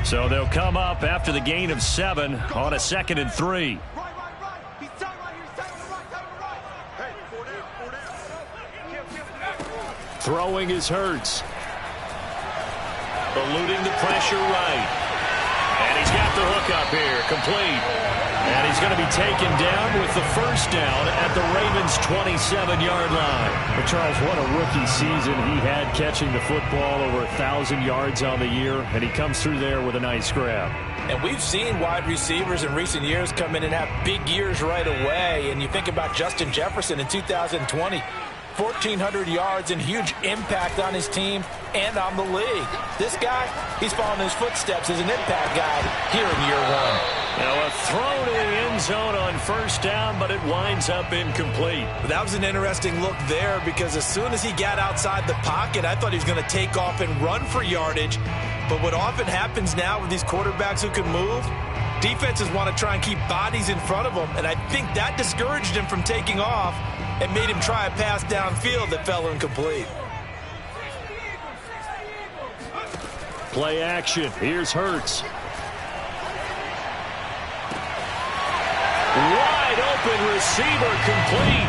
So they'll come up after the gain of 7 on a 2nd and 3. Throwing is Hurts. Eluding the pressure right. And he's got the hook up here, complete. And he's going to be taken down with the first down at the Ravens' 27-yard line. But Charles, what a rookie season he had, catching the football over 1,000 yards on the year, and he comes through there with a nice grab. And we've seen wide receivers in recent years come in and have big years right away. And you think about Justin Jefferson in 2020. 1,400 yards and huge impact on his team and on the league. This guy, he's following his footsteps as an impact guy here in year 1. Now a throw to the end zone on first down, but it winds up incomplete. That was an interesting look there, because as soon as he got outside the pocket, I thought he was going to take off and run for yardage. But what often happens now with these quarterbacks who can move, defenses want to try and keep bodies in front of them, and I think that discouraged him from taking off and made him try a pass downfield that fell incomplete. Play action. Here's Hurts. Wide open receiver, complete.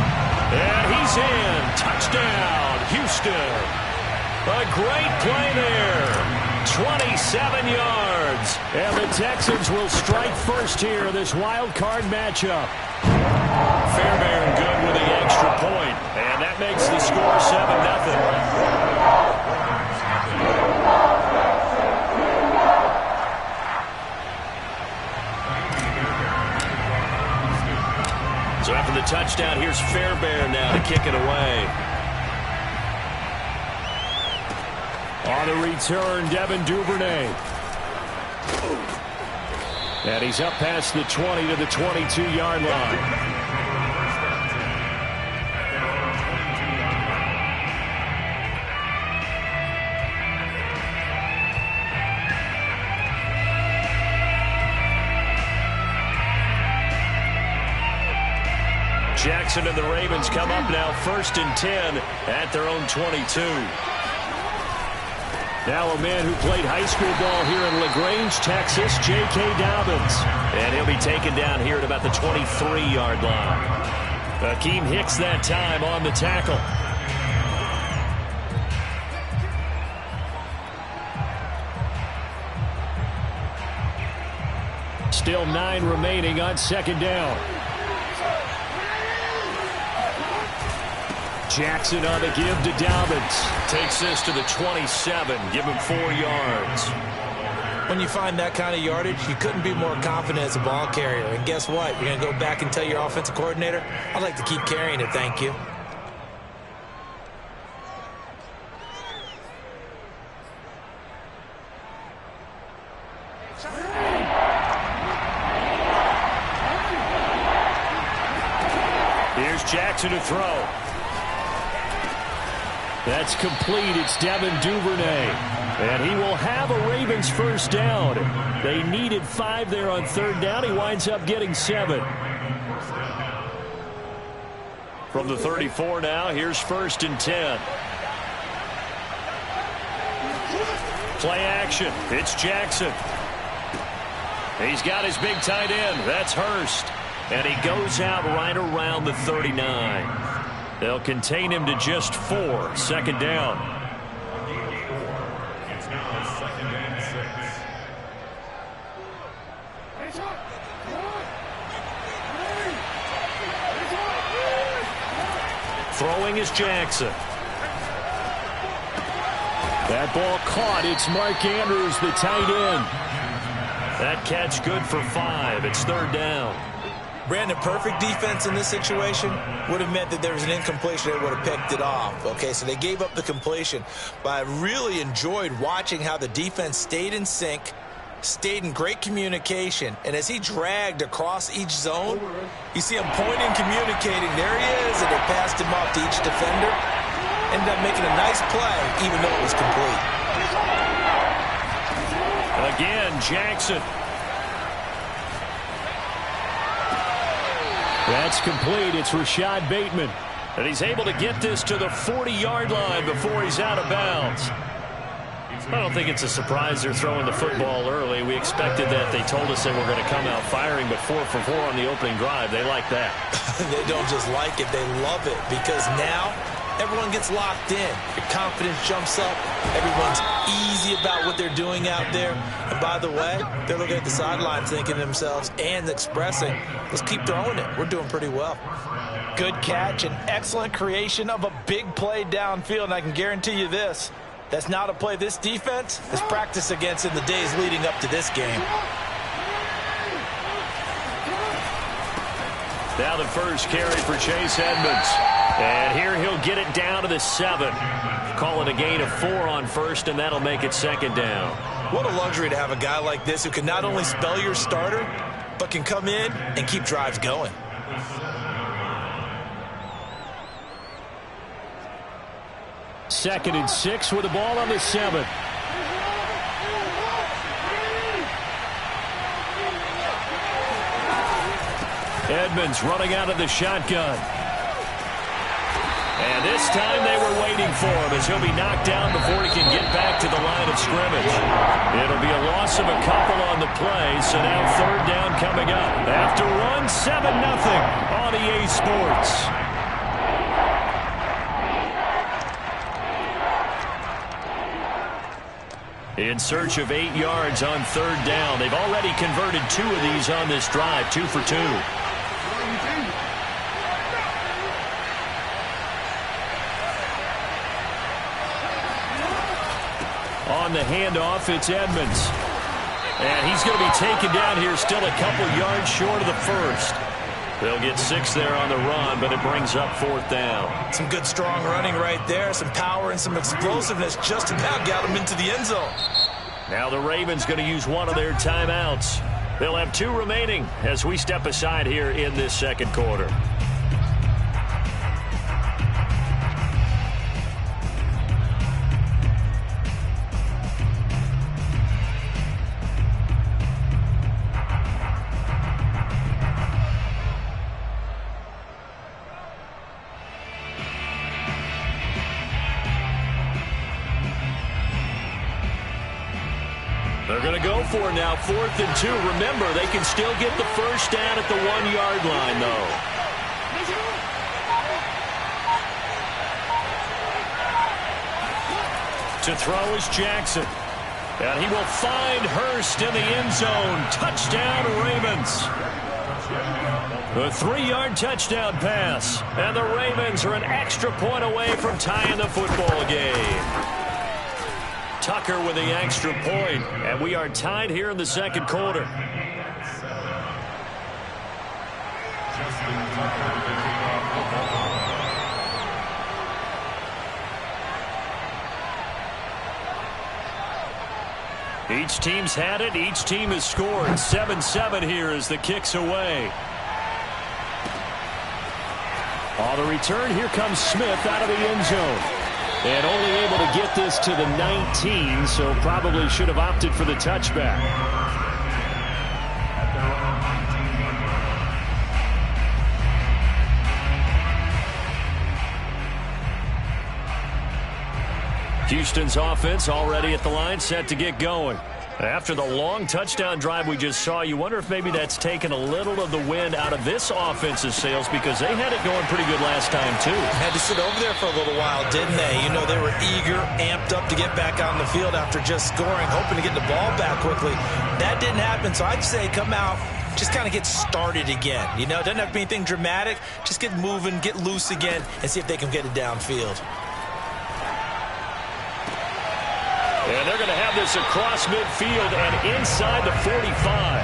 And he's in. Touchdown, Houston. A great play there. 27 yards. And the Texans will strike first here, this wild card matchup. Fairbairn good with the extra point. And that makes the score 7-0. So after the touchdown, here's Fairbairn now to kick it away. On the return, Devin Duvernay. And he's up past the 20 to the 22-yard line. Jackson and the Ravens come up now 1st and 10 at their own 22. Now a man who played high school ball here in LaGrange, Texas, J.K. Dobbins. And he'll be taken down here at about the 23-yard line. Akeem Hicks that time on the tackle. Still 9 remaining on 2nd down. Jackson on the give to Dobbins. Takes this to the 27. Give him 4 yards. When you find that kind of yardage, you couldn't be more confident as a ball carrier. And guess what? You're going to go back and tell your offensive coordinator, I'd like to keep carrying it, thank you. Here's Jackson to throw. That's complete. It's Devin Duvernay. And he will have a Ravens first down. They needed 5 there on 3rd down. He winds up getting 7. From the 34 now, here's 1st and 10. Play action. It's Jackson. He's got his big tight end. That's Hurst. And he goes out right around the 39. They'll contain him to just 4. 2nd down. Throwing is Jackson. That ball caught. It's Mark Andrews, the tight end. That catch good for 5. It's 3rd down. Brandon, perfect defense in this situation would have meant that there was an incompletion. They would have picked it off. Okay, so they gave up the completion. But I really enjoyed watching how the defense stayed in sync, stayed in great communication. And as he dragged across each zone, you see him pointing, communicating. There he is, and they passed him off to each defender. Ended up making a nice play, even though it was complete. Again, Jackson. That's complete. It's Rashad Bateman. And he's able to get this to the 40-yard line before he's out of bounds. I don't think it's a surprise they're throwing the football early. We expected that. They told us they were going to come out firing, but 4 for 4 on the opening drive. They like that. They don't just like it, they love it, because now everyone gets locked in. Your confidence jumps up. Everyone's easy about what they're doing out there. And by the way, they're looking at the sidelines thinking to themselves and expressing, let's keep throwing it. We're doing pretty well. Good catch and excellent creation of a big play downfield. And I can guarantee you this, that's not a play this defense has practiced against in the days leading up to this game. Now the first carry for Chase Edmonds. And here he'll get it down to the 7. Call it a gain of 4 on first, and that'll make it second down. What a luxury to have a guy like this who can not only spell your starter, but can come in and keep drives going. Second and 6 with the ball on the 7. Edmonds running out of the shotgun. And this time they were waiting for him as he'll be knocked down before he can get back to the line of scrimmage. It'll be a loss of a couple on the play, so now third down coming up. After one, 7-0 on EA Sports. In search of 8 yards on third down. They've already converted 2 of these on this drive, 2 for 2. On the handoff, it's Edmonds. And he's going to be taken down here still a couple yards short of the first. They'll get 6 there on the run, but it brings up fourth down. Some good, strong running right there. Some power and some explosiveness just about got him into the end zone. Now the Ravens going to use one of their timeouts. They'll have 2 remaining as we step aside here in this second quarter. They're going to go for it now, 4th and 2. Remember, they can still get the first down at the 1-yard line, though. To throw is Jackson. And he will find Hurst in the end zone. Touchdown, Ravens. A 3-yard touchdown pass. And the Ravens are an extra point away from tying the football game. Tucker with the extra point, and we are tied here in the second quarter. Each team's had it. Each team has scored. 7-7 here as the kick's away. On the return, here comes Smith out of the end zone. And only able to get this to the 19, so probably should have opted for the touchback. Houston's offense already at the line, set to get going. After the long touchdown drive we just saw, you wonder if maybe that's taken a little of the wind out of this offense's sails, because they had it going pretty good last time, too. Had to sit over there for a little while, didn't they? You know, they were eager, amped up to get back on the field after just scoring, hoping to get the ball back quickly. That didn't happen, so I'd say come out, just kind of get started again. You know, it doesn't have to be anything dramatic. Just get moving, get loose again, and see if they can get it downfield. And they're going to have this across midfield and inside the 45.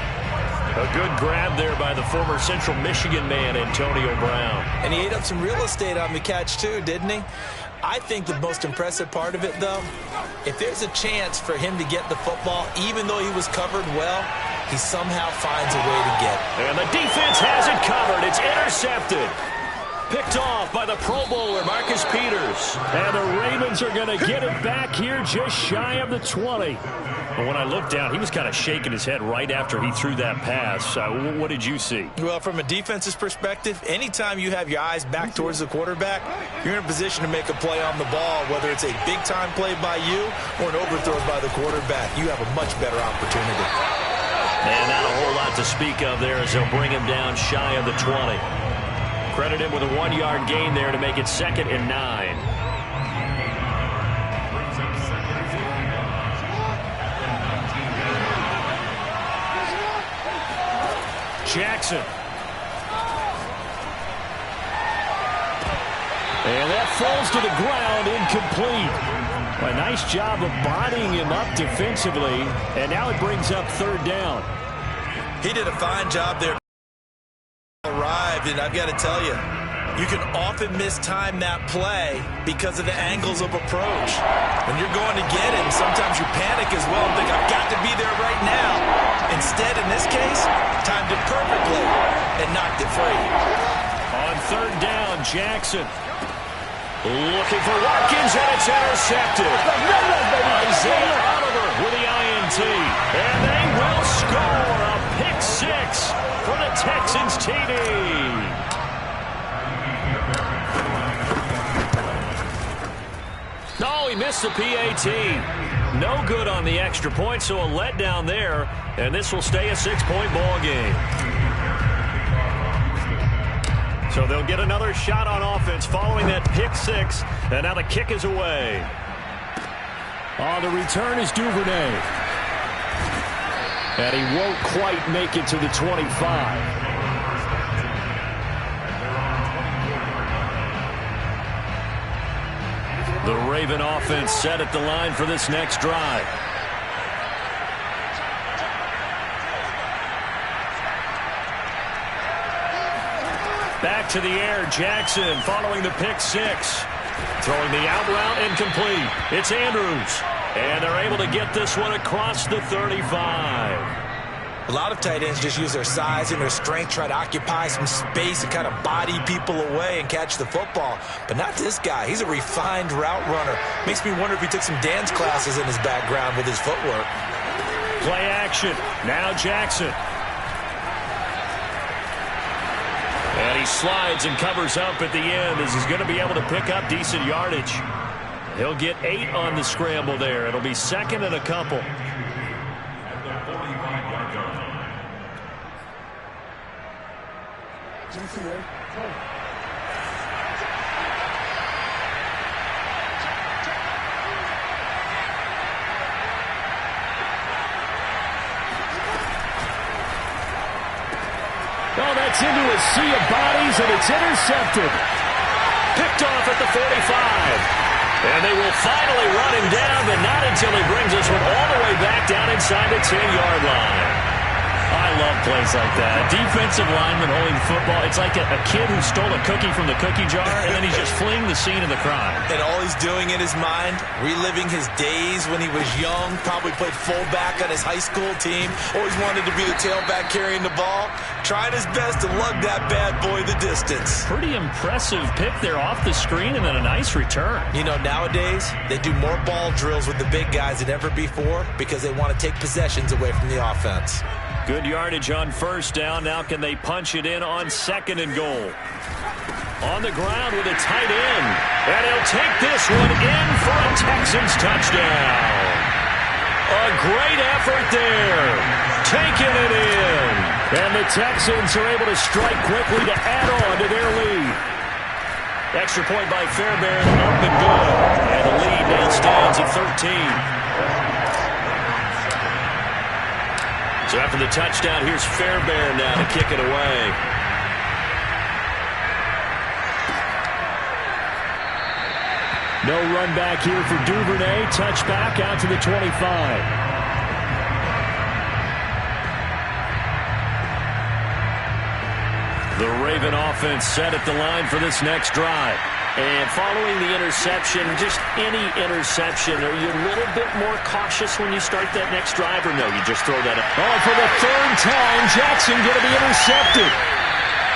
A good grab there by the former Central Michigan man, Antonio Brown. And he ate up some real estate on the catch, too, didn't he? I think the most impressive part of it, though, if there's a chance for him to get the football, even though he was covered well, he somehow finds a way to get it. And the defense has it covered. It's intercepted. Picked Picked off by the Pro Bowler, Marcus Peters. And the Ravens are going to get it back here just shy of the 20. But when I looked down, he was kind of shaking his head right after he threw that pass. What did you see? Well, from a defense's perspective, anytime you have your eyes back towards the quarterback, you're in a position to make a play on the ball, whether it's a big-time play by you or an overthrow by the quarterback. You have a much better opportunity. And not a whole lot to speak of there as they'll bring him down shy of the 20. Credit him with a 1-yard gain there to make it 2nd and 9. Jackson. And that falls to the ground, incomplete. A nice job of bodying him up defensively, and now it brings up 3rd down. He did a fine job there. Arrived, and I've got to tell you, you can often mistime that play because of the angles of approach. When you're going to get him, sometimes you panic as well and think, I've got to be there right now. Instead, in this case, timed it perfectly and knocked it free. On 3rd down, Jackson. Looking for Watkins, and it's intercepted. Isaiah Oliver with the INT. And they will score a pick 6 for the Texans TD. No, he missed the PAT. No good on the extra point, so a letdown there. And this will stay a 6-point ball game. So they'll get another shot on offense following that pick 6. And now the kick is away. On the return is Duvernay. And he won't quite make it to the 25. The Raven offense set at the line for this next drive. Back to the air, Jackson following the pick 6. Throwing the out route incomplete. It's Andrews. And they're able to get this one across the 35. A lot of tight ends just use their size and their strength, try to occupy some space and kind of body people away and catch the football. But not this guy. He's a refined route runner. Makes me wonder if he took some dance classes in his background with his footwork. Play action. Now Jackson. And he slides and covers up at the end as he's going to be able to pick up decent yardage. He'll get 8 on the scramble there. It'll be 2nd and a couple. Oh, that's into a sea of bodies, and it's intercepted. Picked off at the 45. And they will finally run him down, but not until he brings us one all the way back down inside the 10-yard line. I love plays like that. A defensive lineman holding the football. It's like a kid who stole a cookie from the cookie jar, and then he's just fleeing the scene of the crime. And all he's doing in his mind, reliving his days when he was young, probably played fullback on his high school team, always wanted to be the tailback carrying the ball, trying his best to lug that bad boy the distance. Pretty impressive pick there off the screen, and then a nice return. You know, nowadays, they do more ball drills with the big guys than ever before because they want to take possessions away from the offense. Good yardage on 1st down. Now can they punch it in on 2nd and goal? On the ground with a tight end. And he'll take this one in for a Texans touchdown. A great effort there. Taking it in. And the Texans are able to strike quickly to add on to their lead. Extra point by Fairbairn, up and good. And the lead now stands at 13. So after the touchdown, here's Fairbairn now to kick it away. No run back here for Duvernay. Touchback out to the 25. The Raven offense set at the line for this next drive. And following the interception, just any interception, are you a little bit more cautious when you start that next drive, or no, you just throw that up? Oh, for the 3rd time, Jackson going to be intercepted.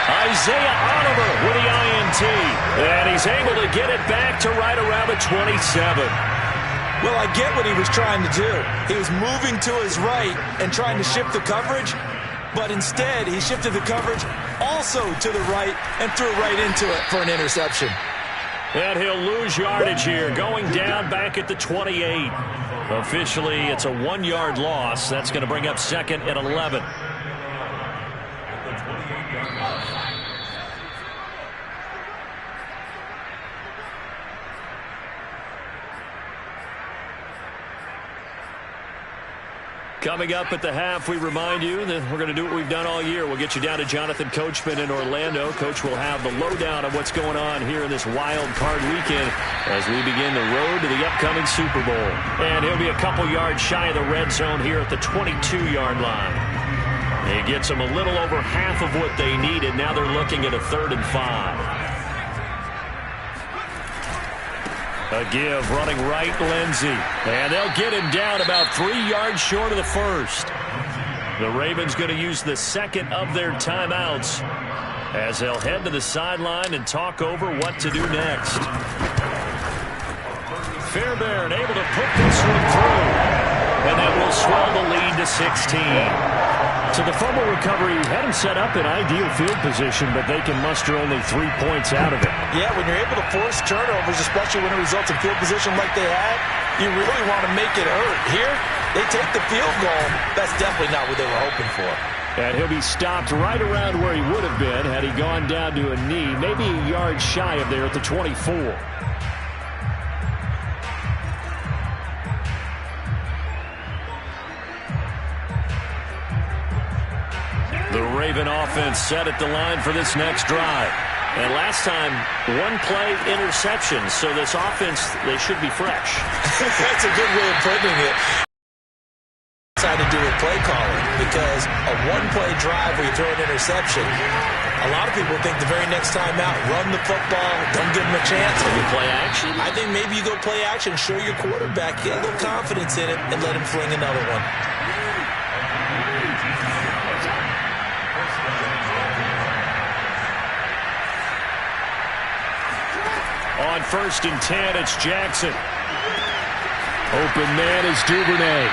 Isaiah Oliver with the INT. and he's able to get it back to right around the 27. Well, I get what he was trying to do. He was moving to his right and trying to shift the coverage, but instead he shifted the coverage also to the right and threw right into it for an interception. And he'll lose yardage here, going down back at the 28. Officially, it's a 1-yard loss. That's going to bring up 2nd and 11. Coming up at the half, we remind you that we're going to do what we've done all year. We'll get you down to Jonathan Coachman in Orlando. Coach will have the lowdown of what's going on here in this wild card weekend as we begin the road to the upcoming Super Bowl. And he'll be a couple yards shy of the red zone here at the 22-yard line. He gets them a little over half of what they needed. Now they're looking at a 3rd and 5. A give, running right, Lindsey. And they'll get him down about 3 yards short of the first. The Ravens going to use the 2nd of their timeouts as they'll head to the sideline and talk over what to do next. Fairbairn able to put this one through. And that will swell the lead to 16. So the fumble recovery had him set up in ideal field position, but they can muster only 3 points out of it. Yeah, when you're able to force turnovers, especially when it results in field position like they had, you really want to make it hurt. Here, they take the field goal. That's definitely not what they were hoping for. And he'll be stopped right around where he would have been had he gone down to a knee, maybe a yard shy of there at the 24. The Raven offense set at the line for this next drive. And last time, 1-play interception. So this offense, they should be fresh. That's a good way of putting it. Decided to do with play calling because a 1-play drive where you throw an interception, a lot of people think the very next time out, run the football, don't give them a chance. Maybe play action? I think maybe you go play action, show your quarterback, get a little confidence in it, and let him fling another one. On 1st and 10, it's Jackson. Open man is Duvernay.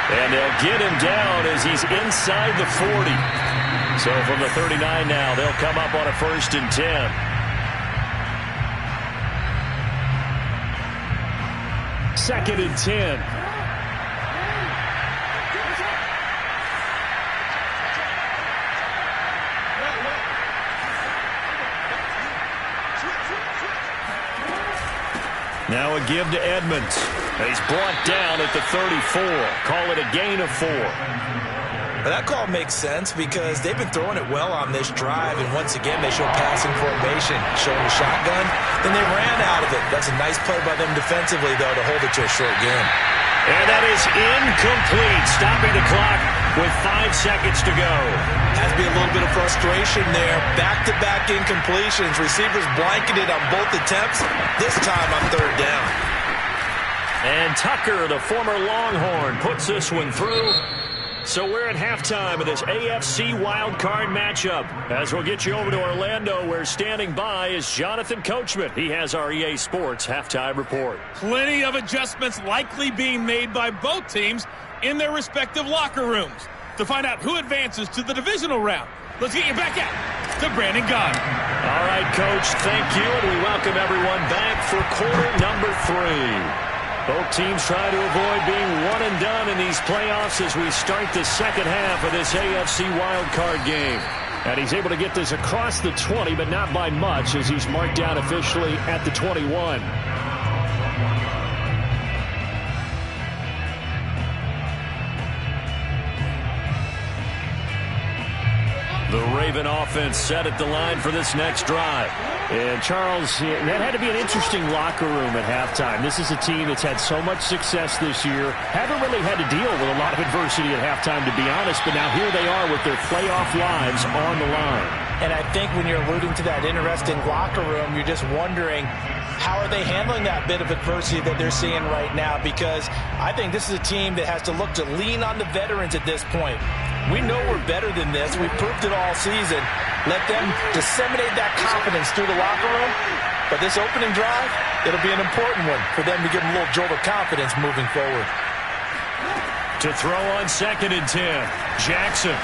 And they'll get him down as he's inside the 40. So from the 39 now, they'll come up on a 1st and 10. Second and 10. Now a give to Edmonds. He's brought down at the 34. Call it a gain of 4. Well, that call makes sense because they've been throwing it well on this drive, and once again they show passing formation, showing the shotgun. Then they ran out of it. That's a nice play by them defensively, though, to hold it to a short game. And that is incomplete, stopping the clock with 5 seconds to go. Has to be a little bit of frustration there. Back-to-back incompletions. Receivers blanketed on both attempts. This time on 3rd down. And Tucker, the former Longhorn, puts this one through. So we're at halftime of this AFC wildcard matchup. As we'll get you over to Orlando, where standing by is Jonathan Coachman. He has our EA Sports halftime report. Plenty of adjustments likely being made by both teams in their respective locker rooms. To find out who advances to the divisional round, let's get you back out to Brandon Gaudin. All right, Coach, thank you, and we welcome everyone back for quarter number 3. Both teams try to avoid being one and done in these playoffs as we start the second half of this AFC wildcard game. And he's able to get this across the 20, but not by much, as he's marked down officially at the 21. The Raven offense set at the line for this next drive. And, Charles, that had to be an interesting locker room at halftime. This is a team that's had so much success this year. Haven't really had to deal with a lot of adversity at halftime, to be honest. But now here they are with their playoff lives on the line. And I think when you're alluding to that interesting locker room, you're just wondering, how are they handling that bit of adversity that they're seeing right now? Because I think this is a team that has to look to lean on the veterans at this point. We know we're better than this. We've proved it all season. Let them disseminate that confidence through the locker room. But this opening drive, it'll be an important one for them to give them a little jolt of confidence moving forward. To throw on 2nd and 10, Jackson.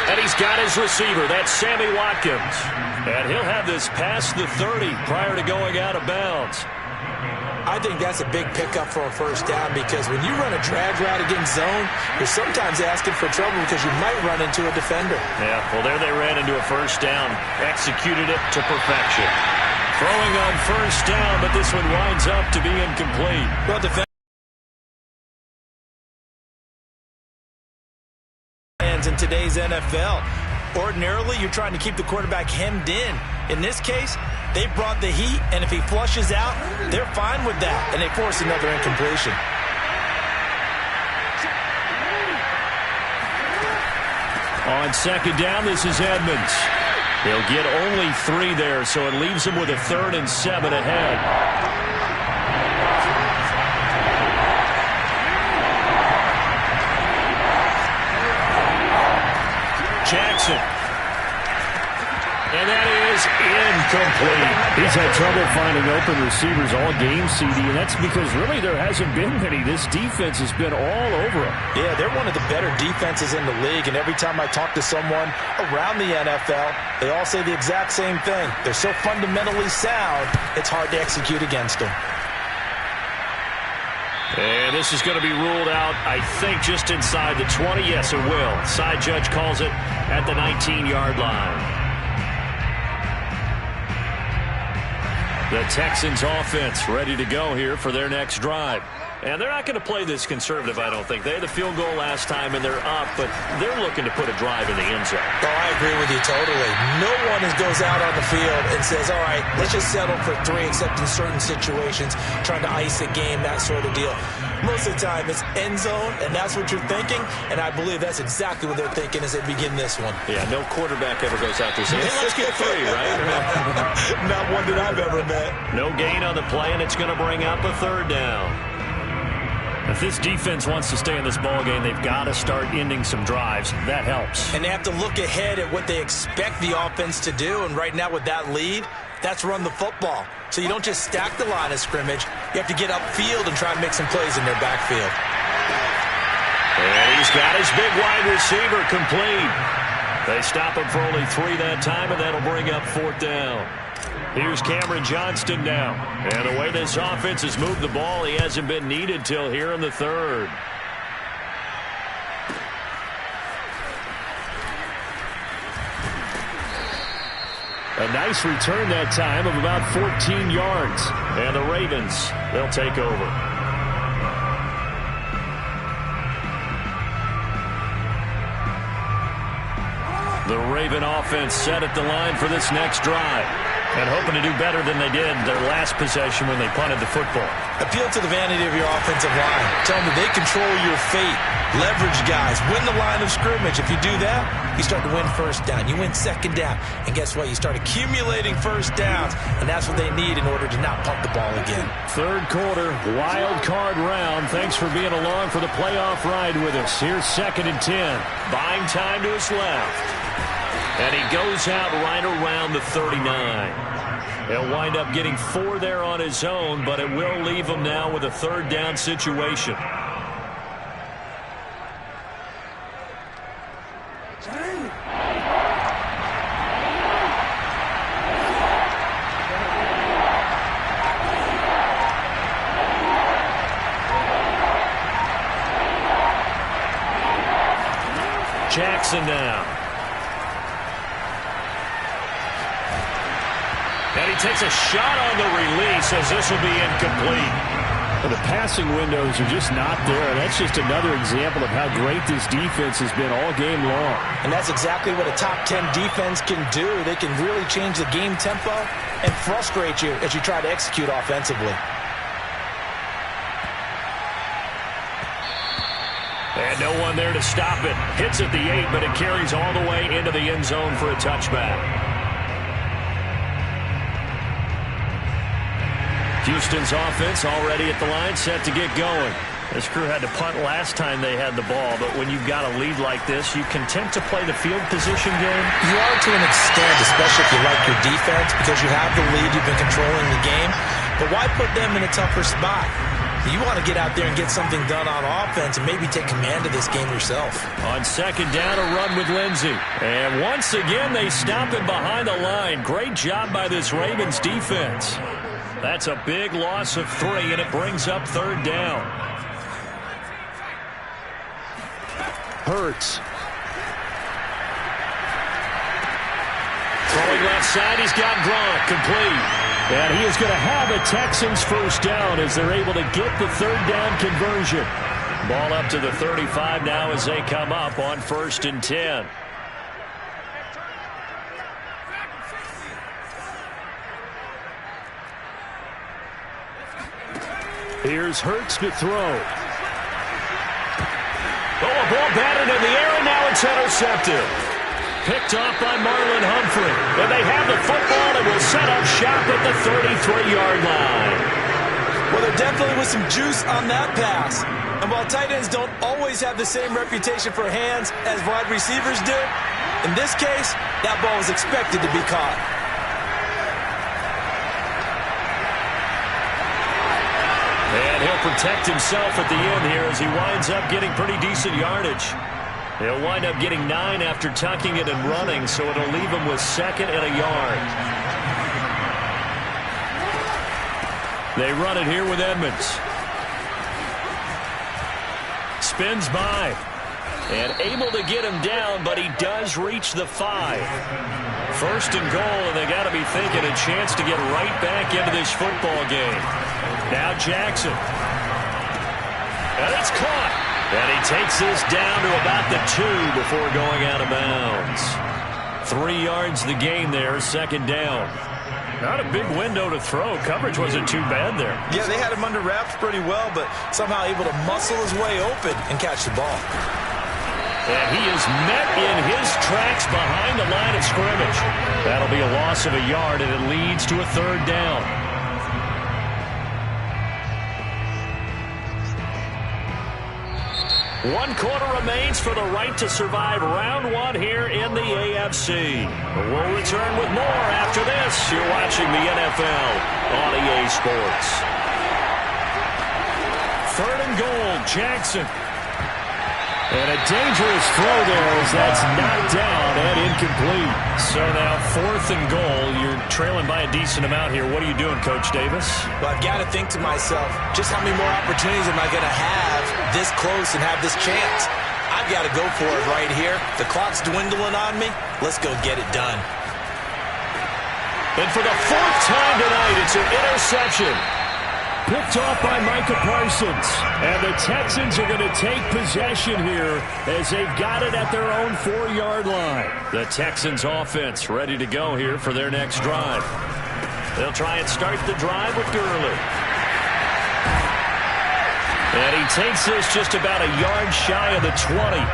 And he's got his receiver. That's Sammy Watkins. And he'll have this past the 30 prior to going out of bounds. I think that's a big pickup for a first down because when you run a drag route against zone, you're sometimes asking for trouble because you might run into a defender. Yeah, well, there they ran into a first down. Executed it to perfection. Throwing on first down, but this one winds up to be incomplete. Well, in today's NFL. Ordinarily, you're trying to keep the quarterback hemmed in. In this case, they brought the heat, and if he flushes out, they're fine with that, and they force another incompletion. On 2nd down, this is Edmonds. He'll get only 3 there, so it leaves him with a 3rd and 7 ahead. Jackson. And that is incomplete. He's had trouble finding open receivers all game, CD, and that's because really there hasn't been many. This defense has been all over him. Yeah, they're one of the better defenses in the league, and every time I talk to someone around the NFL, they all say the exact same thing. They're so fundamentally sound, it's hard to execute against them. And this is going to be ruled out, I think, just inside the 20. Yes, it will. Side judge calls it at the 19-yard line. The Texans offense ready to go here for their next drive. And they're not going to play this conservative, I don't think. They had the field goal last time, and they're up, but they're looking to put a drive in the end zone. Oh, I agree with you totally. No one goes out on the field and says, all right, let's just settle for 3, except in certain situations, trying to ice a game, that sort of deal. Most of the time, it's end zone, and that's what you're thinking, and I believe that's exactly what they're thinking as they begin this one. Yeah, no quarterback ever goes out there saying, hey, let's get 3, right? Not one that I've ever met. No gain on the play, and it's going to bring up a 3rd down. If this defense wants to stay in this ballgame, they've got to start ending some drives. That helps. And they have to look ahead at what they expect the offense to do. And right now with that lead, that's run the football. So you don't just stack the line of scrimmage. You have to get upfield and try and make some plays in their backfield. And he's got his big wide receiver complete. They stop him for only 3 that time, and that'll bring up 4th down. Here's Cameron Johnston now. And the way this offense has moved the ball, he hasn't been needed till here in the 3rd. A nice return that time of about 14 yards. And the Ravens, they'll take over. The Raven offense set at the line for this next drive. And hoping to do better than they did their last possession when they punted the football. Appeal to the vanity of your offensive line. Tell them that they control your fate. Leverage guys. Win the line of scrimmage. If you do that, you start to win first down. You win 2nd down. And guess what? You start accumulating first downs. And that's what they need in order to not punt the ball again. 3rd quarter, wild card round. Thanks for being along for the playoff ride with us. Here's 2nd and 10. Buying time to his left. And he goes out right around the 39. He'll wind up getting 4 there on his own, but it will leave him now with a 3rd down situation. Jackson now. And he takes a shot on the release as this will be incomplete. Well, the passing windows are just not there. That's just another example of how great this defense has been all game long. And that's exactly what a top 10 defense can do. They can really change the game tempo and frustrate you as you try to execute offensively. And no one there to stop it. Hits at the 8, but it carries all the way into the end zone for a touchback. Houston's offense already at the line, set to get going. This crew had to punt last time they had the ball, but when you've got a lead like this, you content to play the field position game? You are to an extent, especially if you like your defense, because you have the lead, you've been controlling the game. But why put them in a tougher spot? You want to get out there and get something done on offense and maybe take command of this game yourself. On second down, a run with Lindsey. And once again, they stop him behind the line. Great job by this Ravens defense. That's a big loss of 3, and it brings up third down. Hurts. Throwing left side, he's got Gronk, complete. And he is going to have a Texans first down as they're able to get the third down conversion. Ball up to the 35 now as they come up on 1st and 10. Here's Hurts to throw. Oh, a ball batted in the air, and now it's intercepted. Picked off by Marlon Humphrey. And they have the football and will set up shop at the 33-yard line. Well, there definitely was some juice on that pass. And while tight ends don't always have the same reputation for hands as wide receivers do, in this case, that ball was expected to be caught. And he'll protect himself at the end here as he winds up getting pretty decent yardage. He'll wind up getting 9 after tucking it and running, so it'll leave him with 2nd and a yard. They run it here with Edmonds. Spins by. And able to get him down, but he does reach the 5. 1st and goal, and they got to be thinking a chance to get right back into this football game. Now Jackson. And it's caught. And he takes this down to about the 2 before going out of bounds. 3 yards the gain there, 2nd down. Not a big window to throw. Coverage wasn't too bad there. Yeah, they had him under wraps pretty well, but somehow able to muscle his way open and catch the ball. And he is met in his tracks behind the line of scrimmage. That'll be a loss of a yard, and it leads to a 3rd down. 1 quarter remains for the right to survive round 1 here in the AFC. We'll return with more after this. You're watching the NFL on EA Sports. 3rd and goal, Jackson. And a dangerous throw there as that's knocked down and incomplete. So now 4th and goal. You're trailing by a decent amount here. What are you doing, Coach Davis? Well, I've got to think to myself, just how many more opportunities am I going to have this close and have this chance? I've got to go for it right here. The clock's dwindling on me. Let's go get it done. And for the 4th time tonight, it's an interception. Picked off by Micah Parsons. And the Texans are going to take possession here as they've got it at their own 4-yard line. The Texans offense ready to go here for their next drive. They'll try and start the drive with Gurley. And he takes this just about a yard shy of the 20.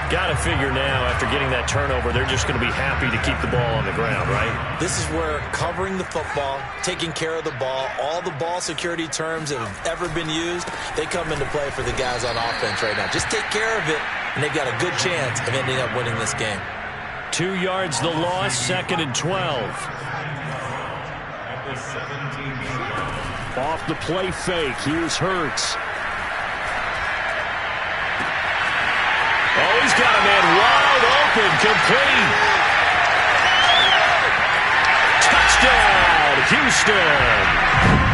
Got to figure now, after getting that turnover, they're just going to be happy to keep the ball on the ground, right? This is where covering the football, taking care of the ball, all the ball security terms that have ever been used, they come into play for the guys on offense right now. Just take care of it, and they've got a good chance of ending up winning this game. 2 yards the loss, 2nd and 12. Off the play fake, here's Hurts. Oh, he's got a man wide open, complete. Touchdown, Houston.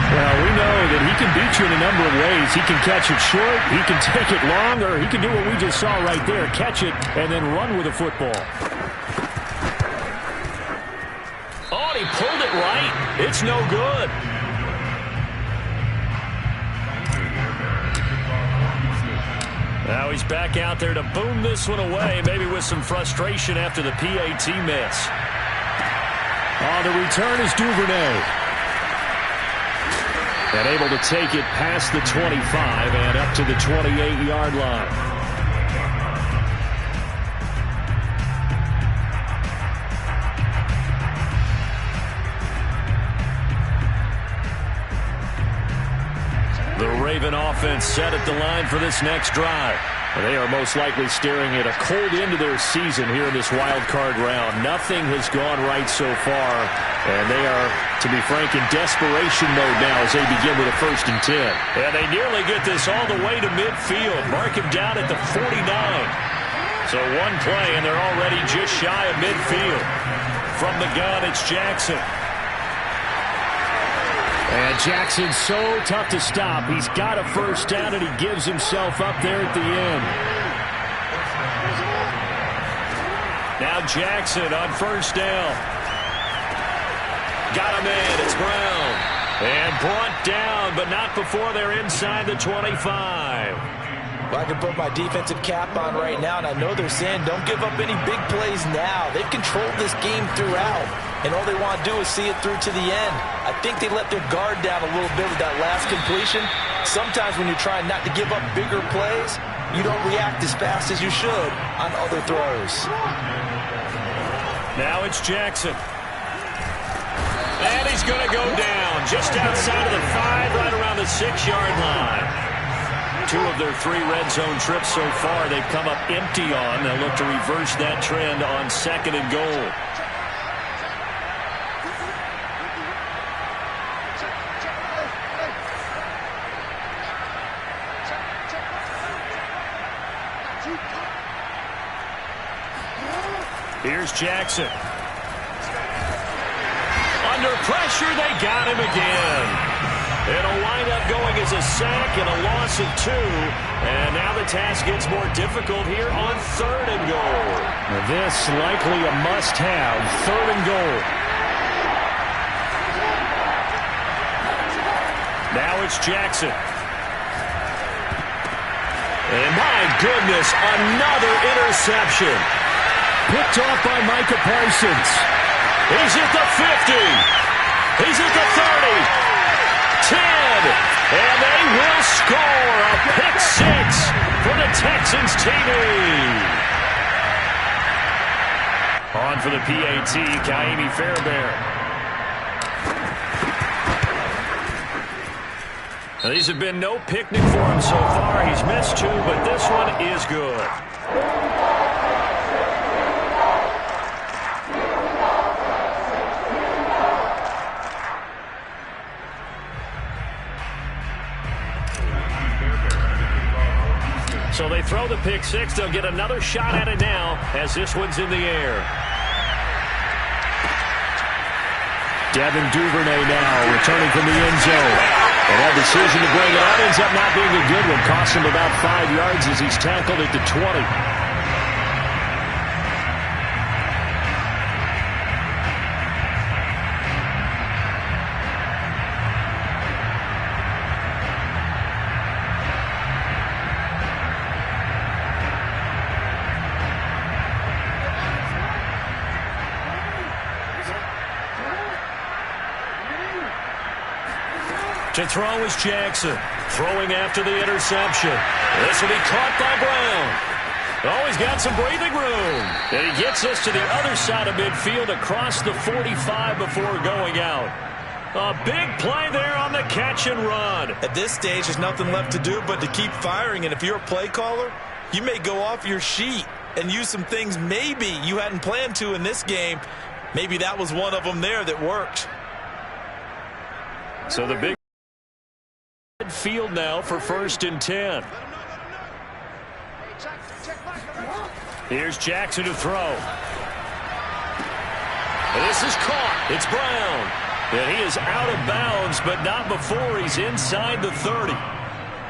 Well, we know that he can beat you in a number of ways. He can catch it short, he can take it long, or he can do what we just saw right there, catch it and then run with the football. Oh, and he pulled it right. It's no good. Now he's back out there to boom this one away, maybe with some frustration after the PAT miss. Oh, the return is Duvernay. And able to take it past the 25 and up to the 28-yard line. The Raven offense set at the line for this next drive. They are most likely staring at a cold end to their season here in this wild card round. Nothing has gone right so far, and they are, to be frank, in desperation mode now as they begin with a 1st and 10. And they nearly get this all the way to midfield. Mark him down at the 49. So one play, and they're already just shy of midfield. From the gun, it's Jackson. And Jackson's so tough to stop. He's got a 1st down, and he gives himself up there at the end. Now Jackson on 1st down. Got him in. It's Brown. And brought down, but not before they're inside the 25. Well, I can put my defensive cap on right now, and I know they're saying don't give up any big plays now. They've controlled this game throughout, and all they want to do is see it through to the end. I think they let their guard down a little bit with that last completion. Sometimes when you're trying not to give up bigger plays, you don't react as fast as you should on other throws. Now it's Jackson. And he's going to go down just outside of the 5, right around the 6-yard line. 2 of their 3 red zone trips so far they've come up empty on. They'll look to reverse that trend on 2nd and goal. Here's Jackson. Under pressure, they got him again. It'll wind up going as a sack and a loss of 2. And now the task gets more difficult here on 3rd and goal. Now this likely a must-have, 3rd and goal. Now it's Jackson. And my goodness, another interception. Picked off by Micah Parsons. He's at the 50. He's at the 30. 10. And they will score a pick 6 for the Texans TV. On for the PAT, Kaimi Fairbairn. Now, these have been no picnic for him so far. He's missed 2, but this one is good. So they throw the pick 6. They'll get another shot at it now as this one's in the air. Devin Duvernay now returning from the end zone. And that decision to bring it out ends up not being a good one. Cost him about 5 yards as he's tackled at the 20. To throw is Jackson. Throwing after the interception. This will be caught by Brown. Oh, he's got some breathing room. And he gets us to the other side of midfield across the 45 before going out. A big play there on the catch and run. At this stage, there's nothing left to do but to keep firing. And if you're a play caller, you may go off your sheet and use some things maybe you hadn't planned to in this game. Maybe that was one of them there that worked. So the big field now for 1st and 10. Here's Jackson to throw. This is caught. It's Brown. And he is out of bounds, but not before he's inside the 30.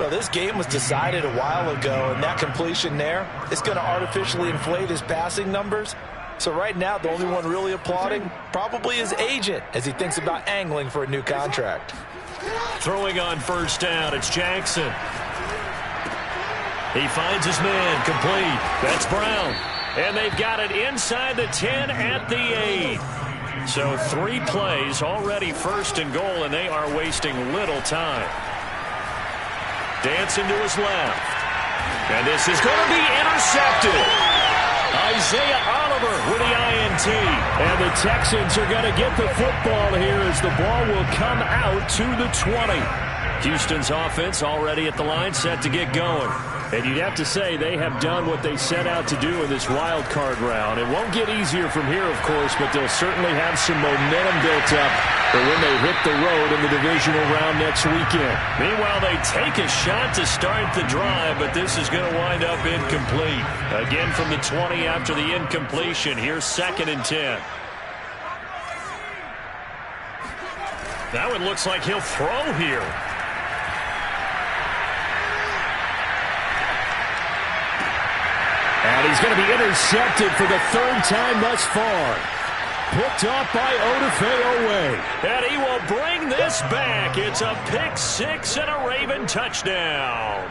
Well, this game was decided a while ago, and that completion there is going to artificially inflate his passing numbers. So right now, the only one really applauding probably his agent as he thinks about angling for a new contract. Throwing on 1st down, it's Jackson. He finds his man, complete. That's Brown. And they've got it inside the 10 at the 8. So 3 plays already 1st and goal, and they are wasting little time. Dancing to his left. And this is going to be intercepted. Isaiah Oliver with the INT. And the Texans are going to get the football here as the ball will come out to the 20. Houston's offense already at the line, set to get going. And you'd have to say they have done what they set out to do in this wild card round. It won't get easier from here, of course, but they'll certainly have some momentum built up for when they hit the road in the divisional round next weekend. Meanwhile, they take a shot to start the drive, but this is going to wind up incomplete. Again from the 20 after the incompletion. Here's 2nd and 10. Now it looks like he'll throw here. And he's going to be intercepted for the 3rd time thus far. Picked off by Odafe. And he will bring this back. It's a pick 6 and a Raven touchdown.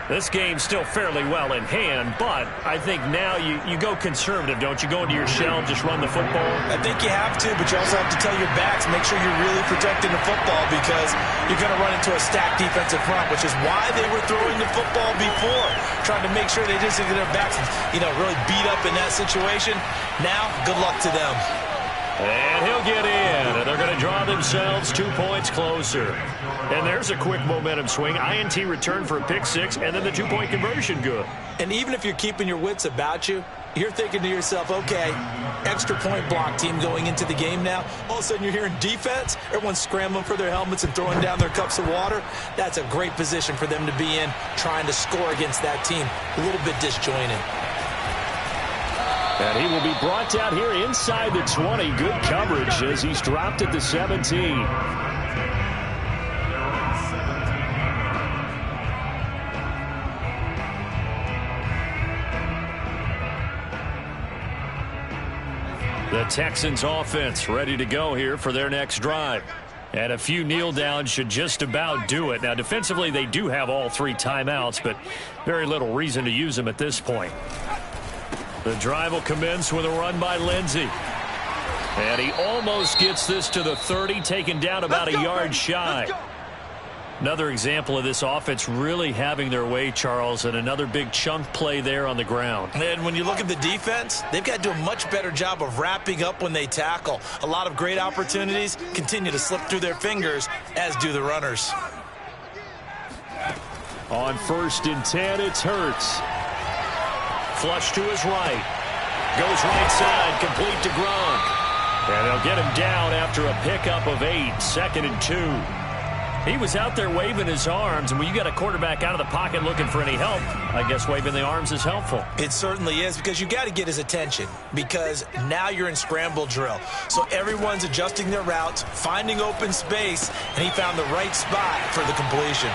This game's still fairly well in hand, but I think now you go conservative, don't you? Go into your shell, just run the football? I think you have to, but you also have to tell your backs, make sure you're really protecting the football because you're going to run into a stacked defensive front, which is why they were throwing the football before, trying to make sure they just get their backs, really beat up in that situation. Now, good luck to them. And he'll get in, and they're going to draw themselves 2 points closer. And there's a quick momentum swing. INT return for a pick 6, and then the 2-point conversion good. And even if you're keeping your wits about you, you're thinking to yourself, okay, extra point block team going into the game now. All of a sudden you're hearing defense. Everyone's scrambling for their helmets and throwing down their cups of water. That's a great position for them to be in, trying to score against that team. A little bit disjointed. And he will be brought down here inside the 20. Good coverage as he's dropped at the 17. The Texans offense ready to go here for their next drive. And a few kneel downs should just about do it. Now, defensively, they do have all 3 timeouts, but very little reason to use them at this point. The drive will commence with a run by Lindsey. And he almost gets this to the 30, taken down about a yard shy. Another example of this offense really having their way, Charles, and another big chunk play there on the ground. And when you look at the defense, they've got to do a much better job of wrapping up when they tackle. A lot of great opportunities continue to slip through their fingers, as do the runners. On 1st and 10, it's Hurts. Flush to his right. Goes right side, complete to Gronk. And they'll get him down after a pickup of 8, 2nd and 2. He was out there waving his arms, and when you got a quarterback out of the pocket looking for any help, I guess waving the arms is helpful. It certainly is, because you got to get his attention, because now you're in scramble drill. So everyone's adjusting their routes, finding open space, and he found the right spot for the completion.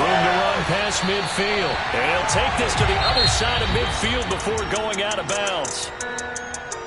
Room to run past midfield. And he'll take this to the other side of midfield before going out of bounds.